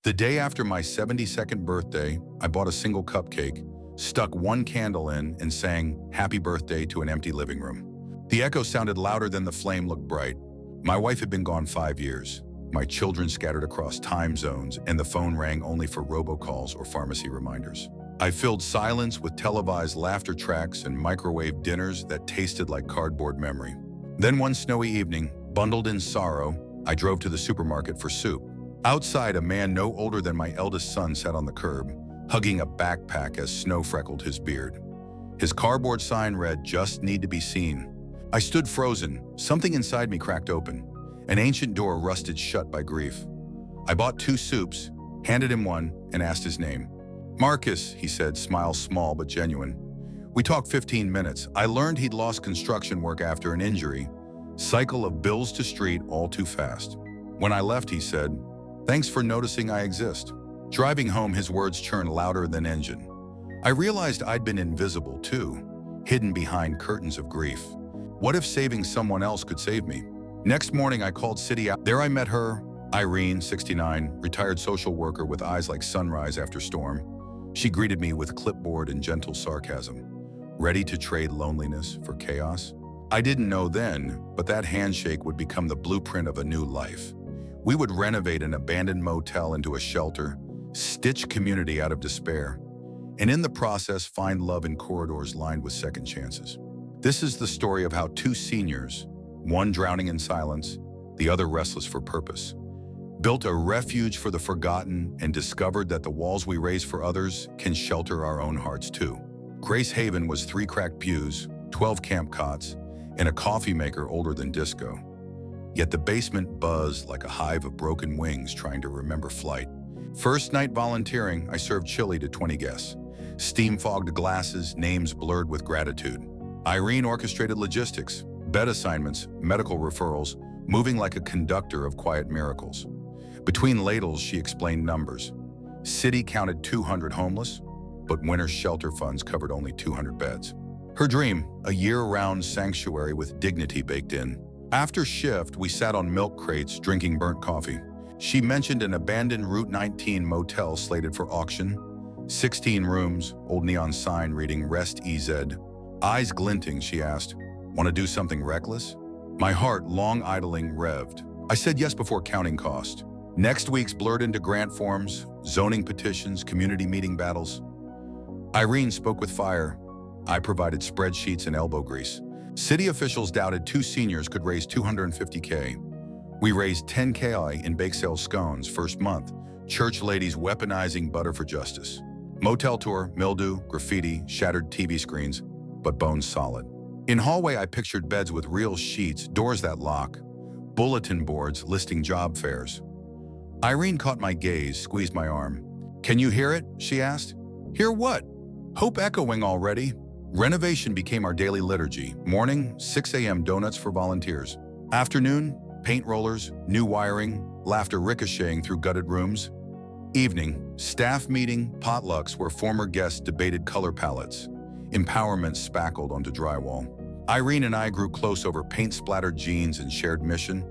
The day after my 72nd birthday, I bought a single cupcake, stuck one candle in, and sang "Happy Birthday" to an empty living room. The echo sounded louder than the flame looked bright. My wife had been gone 5 years. My children scattered across time zones, and the phone rang only for robocalls or pharmacy reminders. I filled silence with televised laughter tracks and microwave dinners that tasted like cardboard memory. Then one snowy evening, bundled in sorrow, I drove to the supermarket for soup. Outside, a man no older than my eldest son sat on the curb, hugging a backpack as snow freckled his beard. His cardboard sign read, "Just need to be seen." I stood frozen. Something inside me cracked open. An ancient door rusted shut by grief. I bought 2 soups, handed him one, and asked his name. "Marcus," he said, smile small but genuine. We talked 15 minutes. I learned he'd lost construction work after an injury. Cycle of bills to street all too fast. When I left, he said, "Thanks for noticing I exist." Driving home, his words churned louder than engine. I realized I'd been invisible too, hidden behind curtains of grief. What if saving someone else could save me? Next morning, I called City out. There I met her, Irene, 69, retired social worker with eyes like sunrise after storm. She greeted me with clipboard and gentle sarcasm. Ready to trade loneliness for chaos? I didn't know then, but that handshake would become the blueprint of a new life. We would renovate an abandoned motel into a shelter, stitch community out of despair, and in the process find love in corridors lined with second chances. This is the story of how 2 seniors, one drowning in silence, the other restless for purpose, built a refuge for the forgotten and discovered that the walls we raise for others can shelter our own hearts too. Grace Haven was 3 cracked pews, 12 camp cots, and a coffee maker older than disco. Yet the basement buzzed like a hive of broken wings trying to remember flight. First night volunteering, I served chili to 20 guests. Steam-fogged glasses, names blurred with gratitude. Irene orchestrated logistics, bed assignments, medical referrals, moving like a conductor of quiet miracles. Between ladles, she explained numbers. City counted 200 homeless, but winter shelter funds covered only 200 beds. Her dream, a year-round sanctuary with dignity baked in. After shift, we sat on milk crates drinking burnt coffee. She mentioned an abandoned Route 19 motel slated for auction. 16 rooms, old neon sign reading Rest EZ. Eyes glinting, she asked, "Want to do something reckless?" My heart, long idling, revved. I said yes before counting cost. Next week's blurred into grant forms, zoning petitions, community meeting battles. Irene spoke with fire. I provided spreadsheets and elbow grease. City officials doubted 2 seniors could raise $250K. We raised $10K in bake sale scones first month. Church ladies weaponizing butter for justice. Motel tour, mildew, graffiti, shattered TV screens, but bones solid. In hallway, I pictured beds with real sheets, doors that lock, bulletin boards listing job fairs. Irene caught my gaze, squeezed my arm. "Can you hear it?" she asked. "Hear what?" "Hope echoing already." Renovation became our daily liturgy. Morning, 6 a.m. donuts for volunteers. Afternoon, paint rollers, new wiring, laughter ricocheting through gutted rooms. Evening, staff meeting, potlucks where former guests debated color palettes. Empowerment spackled onto drywall. Irene and I grew close over paint-splattered jeans and shared mission.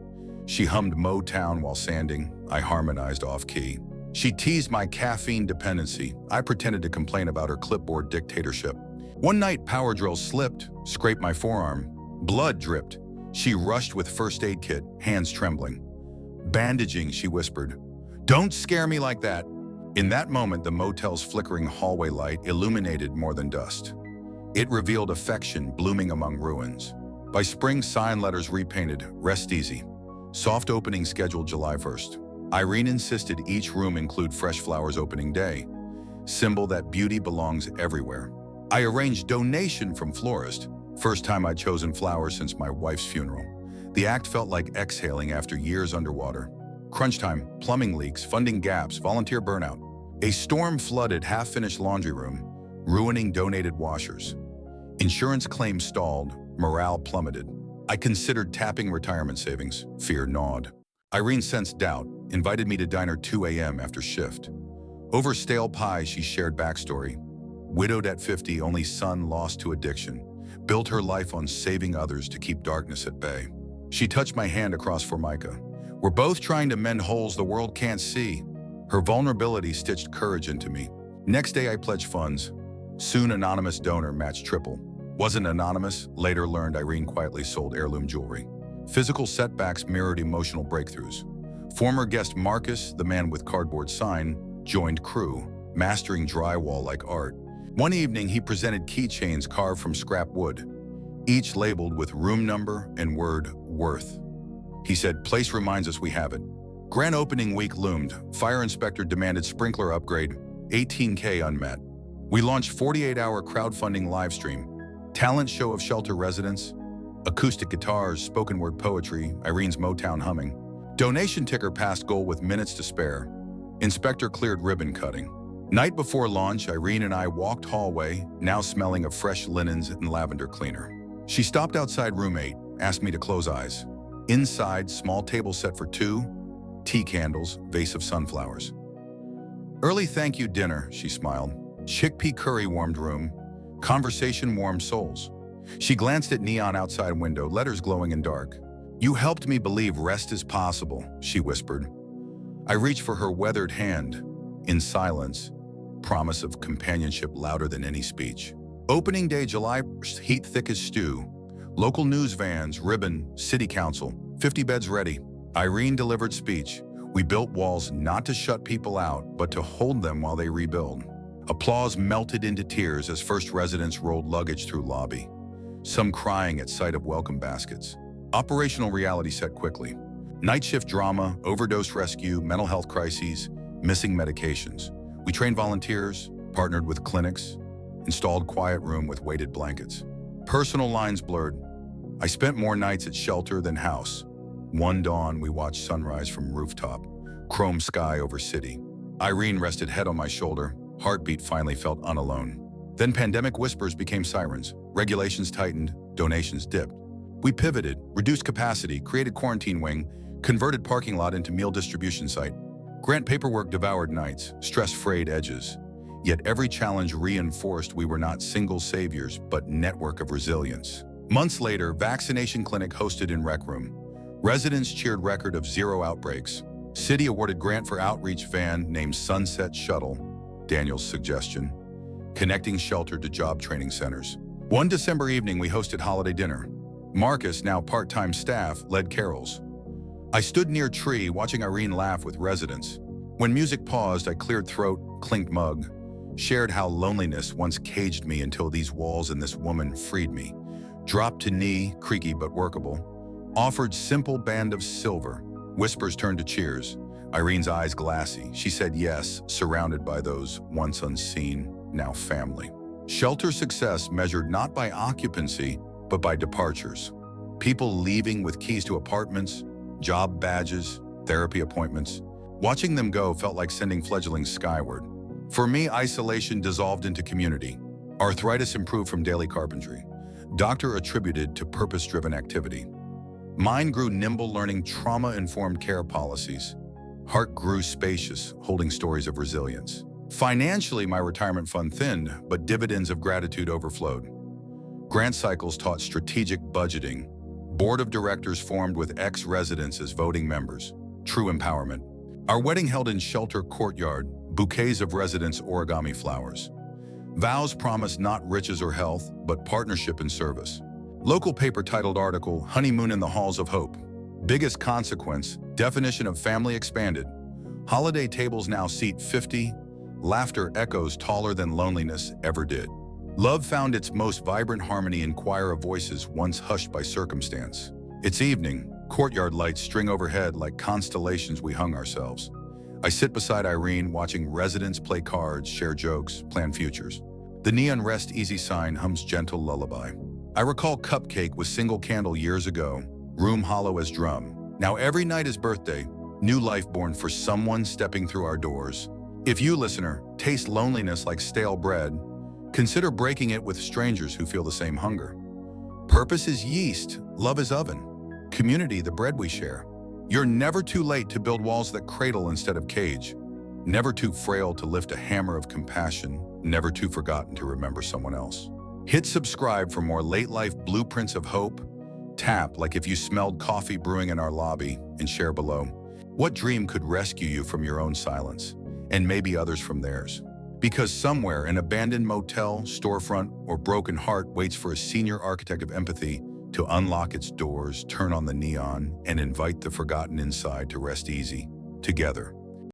She hummed Motown while sanding. I harmonized off-key. She teased my caffeine dependency. I pretended to complain about her clipboard dictatorship. One night, power drill slipped, scraped my forearm. Blood dripped. She rushed with first aid kit, hands trembling. "Bandaging," she whispered. "Don't scare me like that." In that moment, the motel's flickering hallway light illuminated more than dust. It revealed affection blooming among ruins. By spring, sign letters repainted, "Rest easy." Soft opening scheduled July 1st. Irene insisted each room include fresh flowers opening day, symbol that beauty belongs everywhere. I arranged donation from florist, first time I'd chosen flowers since my wife's funeral. The act felt like exhaling after years underwater. Crunch time, plumbing leaks, funding gaps, volunteer burnout. A storm flooded half-finished laundry room, ruining donated washers. Insurance claims stalled, morale plummeted. I considered tapping retirement savings, fear gnawed. Irene sensed doubt, invited me to diner 2 a.m. after shift. Over stale pie, she shared backstory. Widowed at 50, only son lost to addiction. Built her life on saving others to keep darkness at bay. She touched my hand across Formica. "We're both trying to mend holes the world can't see." Her vulnerability stitched courage into me. Next day, I pledged funds. Soon, anonymous donor matched triple. Wasn't anonymous, later learned Irene quietly sold heirloom jewelry. Physical setbacks mirrored emotional breakthroughs. Former guest Marcus, the man with cardboard sign, joined crew, mastering drywall like art. One evening, he presented keychains carved from scrap wood, each labeled with room number and word worth. He said, "Place reminds us we have it." Grand opening week loomed. Fire inspector demanded sprinkler upgrade, 18K unmet. We launched 48-hour crowdfunding livestream, talent show of shelter residents, acoustic guitars, spoken word poetry, Irene's Motown humming. Donation ticker passed goal with minutes to spare. Inspector cleared ribbon cutting. Night before launch, Irene and I walked hallway, now smelling of fresh linens and lavender cleaner. She stopped outside room 8, asked me to close eyes. Inside, small table set for 2, tea candles, vase of sunflowers. Early thank you dinner, she smiled. Chickpea curry warmed room. Conversation warmed souls. She glanced at neon outside window, letters glowing in dark. "You helped me believe rest is possible," she whispered. I reached for her weathered hand. In silence, promise of companionship louder than any speech. Opening day, July 1st, heat thick as stew. Local news vans, ribbon, city council, 50 beds ready. Irene delivered speech. We built walls not to shut people out, but to hold them while they rebuild. Applause melted into tears as first residents rolled luggage through lobby, some crying at sight of welcome baskets. Operational reality set quickly. Night shift drama, overdose rescue, mental health crises, missing medications. We trained volunteers, partnered with clinics, installed quiet room with weighted blankets. Personal lines blurred. I spent more nights at shelter than house. One dawn, we watched sunrise from rooftop, chrome sky over city. Irene rested head on my shoulder, heartbeat finally felt unalone. Then pandemic whispers became sirens. Regulations tightened, donations dipped. We pivoted, reduced capacity, created quarantine wing, converted parking lot into meal distribution site. Grant paperwork devoured nights, stress frayed edges. Yet every challenge reinforced we were not single saviors, but network of resilience. Months later, vaccination clinic hosted in rec room. Residents cheered record of 0 outbreaks. City awarded grant for outreach van named Sunset Shuttle, Daniel's suggestion, connecting shelter to job training centers. One December evening, we hosted holiday dinner. Marcus, now part-time staff, led carols. I stood near tree, watching Irene laugh with residents. When music paused, I cleared throat, clinked mug, shared how loneliness once caged me until these walls and this woman freed me. Dropped to knee, creaky but workable. Offered simple band of silver. Whispers turned to cheers. Irene's eyes glassy. She said yes, surrounded by those once unseen, now family. Shelter success measured not by occupancy, but by departures. People leaving with keys to apartments, job badges, therapy appointments. Watching them go felt like sending fledglings skyward. For me, isolation dissolved into community. Arthritis improved from daily carpentry. Doctor attributed to purpose-driven activity. Mind grew nimble, learning trauma-informed care policies. Heart grew spacious, holding stories of resilience. Financially, my retirement fund thinned, but dividends of gratitude overflowed. Grant cycles taught strategic budgeting. Board of directors formed with ex-residents as voting members. True empowerment. Our wedding held in shelter courtyard, bouquets of residents' origami flowers. Vows promised not riches or health, but partnership and service. Local paper titled article, Honeymoon in the Halls of Hope. Biggest consequence, definition of family expanded. Holiday tables now seat 50. Laughter echoes taller than loneliness ever did. Love found its most vibrant harmony in choir of voices once hushed by circumstance. It's evening. Courtyard lights string overhead like constellations we hung ourselves. I sit beside Irene, watching residents play cards, share jokes, plan futures. The neon rest easy sign hums gentle lullaby. I recall cupcake with single candle years ago, room hollow as drum. Now every night is birthday, new life born for someone stepping through our doors. If you, listener, taste loneliness like stale bread, consider breaking it with strangers who feel the same hunger. Purpose is yeast, love is oven. Community, the bread we share. You're never too late to build walls that cradle instead of cage. Never too frail to lift a hammer of compassion. Never too forgotten to remember someone else. Hit subscribe for more late life blueprints of hope. Tap like if you smelled coffee brewing in our lobby, and share below. What dream could rescue you from your own silence, and maybe others from theirs? Because somewhere an abandoned motel, storefront, or broken heart waits for a senior architect of empathy to unlock its doors, turn on the neon, and invite the forgotten inside to rest easy, together.